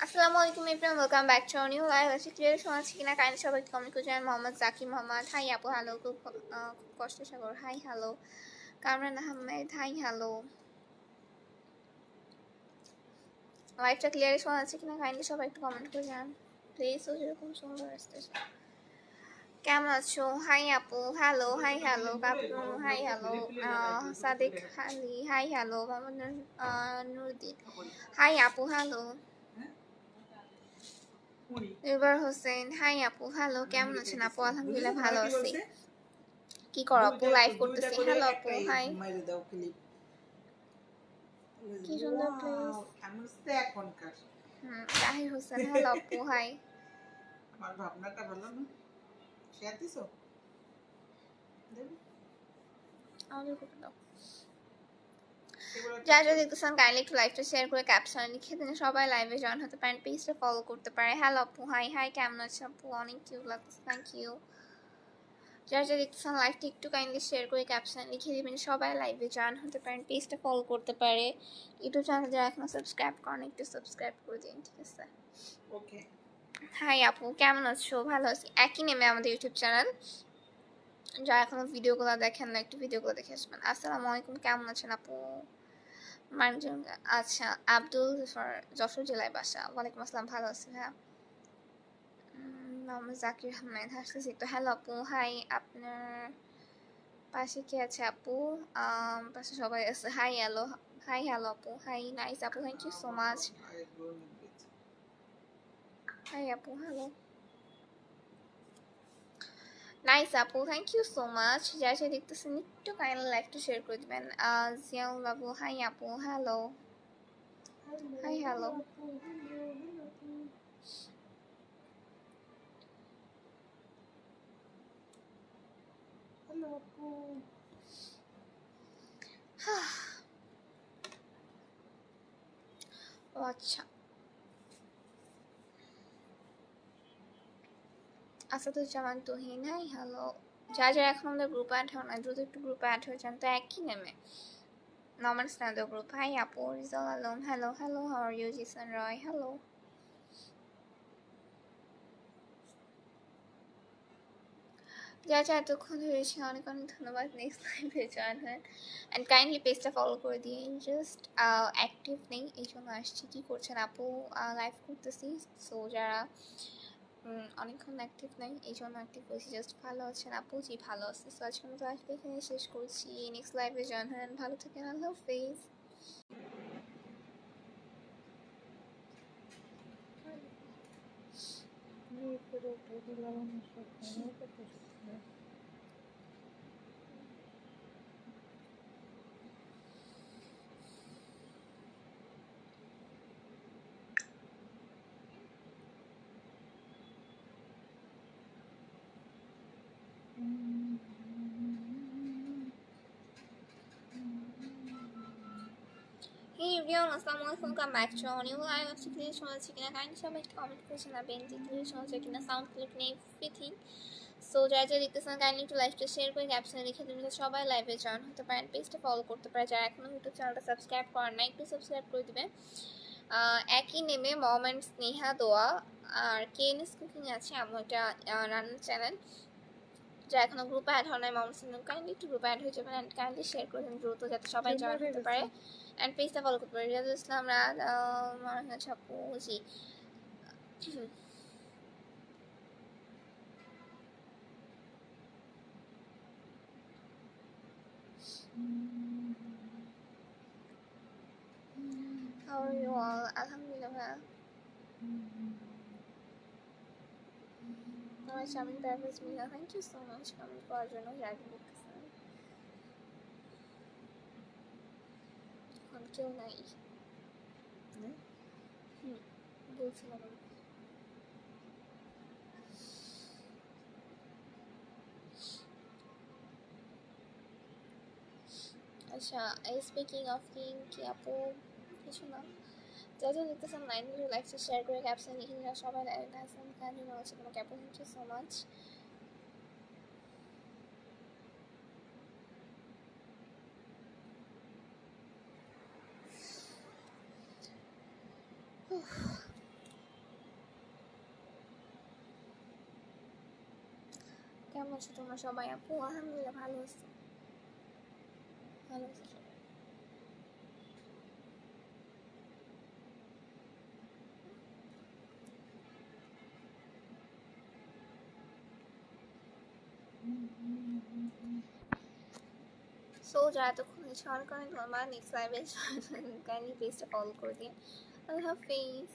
আসসালামু আলাইকুম everyone, welcome back to new live. আছে ক্লিয়ার শোনা আছে কিনা কাইন্ডলি সবাই কমেন্ট করে জানান। মোহাম্মদ জাকির মোহাম্মদ, হাই আপু হ্যালো। খুব কষ্ট Sagar, hi hello. Kamran Ahmed, hi hello. লাইভটা ক্লিয়ার শোনা আছে কিনা কাইন্ডলি সবাই একটু কমেন্ট করে জানান প্লিজ। ও যেরকম সুন্দর আসতেছে। কেমন আছো? হাই আপু হ্যালো, হাই হ্যালো। কাপু hi hello. Sadiq Ali, hi hello. Mohammad Nuruddin, hi আপু হ্যালো। এবার হোসেন, হাই আপু হ্যালো। কেমন আছেন আপু? আলহামদুলিল্লাহ ভালো আছি। কি করো আপু? লাইভ করতেছি। হ্যালো আপু, হাই। কি সুন্দর প্লেস। তাহির হোসেন, হ্যালো আপু, হাই। আমার ভাবনাটা ভালো না? শেয়ার দিছো? আমাদের গ্রুপে দাও। যারা যারা দেখতেছেন কাইন্ডলি একটু লাইভটা শেয়ার করে ক্যাপশন লিখে দিন, সবাই লাইভে জয়েন হতে পারেন, পেজটা ফলো করতে পারে। হ্যালো আপু, হাই হাই। কেমন আছেন আপু? অনেক কিউট লাগতেছে, থ্যাংক ইউ। যারা যারা দেখতেছেন লাইভটা একটু কাইন্ডলি শেয়ার করে ক্যাপশন লিখে দিবেন, সবাই লাইভে জয়েন হতে পারেন, পেজটা ফলো করতে পারে। ইউটিউব চ্যানেল যারা এখনো সাবস্ক্রাইব করেন একটু সাবস্ক্রাইব করে দিন, ঠিক আছে? ওকে। হাই আপু, কেমন আছো? ভালো আছি। একই নেমে আমাদের ইউটিউব চ্যানেল, যারা এখনো ভিডিওগুলো দেখেন না একটু ভিডিওগুলো দেখে আসবেন। আসসালামু আলাইকুম, কেমন আছেন আপু? মানুষজন, আচ্ছা আব্দুল যশোর জেলায় বাসা। ওয়ালাইকুম আসসালাম, ভালো আছি ভাইয়া। মোহাম্মদ জাকির আহমেদ, হাসতেছি তো। হ্যালো আপু, হাই। আপনার পাশে কে আছে আপু? পাশে সবাই আছে। হাই হ্যালো, হাই হ্যালো আপু, হাই। নাইস আপু, thank you so much. Hi আপু, হ্যালো। নাইস আপু, থ্যাংক ইউ সো মাচ। যারা যারা দেখতেছেন একটু কাইন্ডলি লাইভটা শেয়ার করে দিবেন। জিয়াউল বাবু, হাই আপু, হ্যালো। Hi hello. হ্যালো আপু। ও আচ্ছা, আসাদুজ্জামান তুহিন, হাই হ্যালো। যারা যারা এখন আমাদের গ্রুপে অ্যাড হন না দ্রুত একটু গ্রুপে অ্যাড হয়ে যান, তো একই নেমে নর্মাল স্ট্যান্ডার্ড গ্রুপ। হাই আপু। Rizal Alam, hello hello. How are you? Jisan Roy, hello. যারা যা এতক্ষণ ধরেছে অনেক অনেক ধন্যবাদ। নেক্সট লাইভে জয়েন হন অ্যান্ড কাইন্ডলি পেজটা ফলো করে দিন। জাস্ট অ্যাক্টিভ নেই এই জন্য আসছি। কী করছেন আপু? লাইভ করতেছি, সো যারা অনেকক্ষণ অ্যাক্টিভ নেই এই জন্য অ্যাক্টিভ করছি। জাস্ট ভালো আছেন আপু? জি ভালো আছি। সো আজকের মতো লাইভটা এখানে শেষ করছি। নেক্সট লাইভে জয়েন হন, ভালো থাকেন, আল্লাহ হাফেজ। Hey everyone, আসসালামু আলাইকুম, come back to new live. আজকে ক্লিয়ার শোনা যাচ্ছে কিনা কাইন্ডলি সবাই একটু কমেন্ট করে জানাবেন যে ক্লিয়ার শোনা যাচ্ছে কিনা, সাউন্ড ক্লিয়ার নেই, এভরিথিং। সো যারা যারা দেখতেছেন কাইন্ডলি একটু লাইভটা শেয়ার করে ক্যাপশনে লিখে দেবেন, সবাই লাইভে জয়েন হতে পারেন, পেজটা ফলো করতে পারেন। যারা এখনো ইউটিউব চ্যানেলটা সাবস্ক্রাইব করেন না একটু সাবস্ক্রাইব করে দিবেন। একই নেমে মম অ্যান্ড স্নেহা দোয়া আর কেএনএস কুকিং আছে, আমার একটা রান্নার চ্যানেল। যারা এখনো গ্রুপে অ্যাড হয় নাই মম স্নেহা, কাইন্ডলি একটু গ্রুপে অ্যাড হয়ে যাবেন অ্যান্ড কাইন্ডলি শেয়ার করে দেন দ্রুত যাতে সবাই জয়েন হতে পারে অ্যান্ড পেজটা ফলো করতে পারে। রিয়াজুল ইসলাম রাত, ছাপু, জি। How are you all? আলহামদুলিল্লাহ ভাইয়া। আমার স্বামী প্যারাফেজ মিলা, thank you so much comment করার জন্য। যারা দেখতেছেন এখন কেউ নাই। বলছিলাম আমি? আচ্ছা, স্পিকিং অফ কি আপু কিছু না, যা যা দেখতেছেন লাইন ভিডিও লাইকটা শেয়ার করে ক্যাপশন লিখে দিন। সবাই লাইক আসেন কাইন্ডলি হচ্ছে তোমাকে আপু, থ্যাংক ইউ সো মাচ। কেমন আছো তোমরা সবাই? আপু আলহামদুলিল্লাহ ভালো আছি, ভালো আছি সবাই। সো যারা এতক্ষণ শেয়ার করেন তোমার নেক্সট লাইভে কাইন্ডলি পেজটা ফলো করে দিন। আল্লাহ হাফিজ।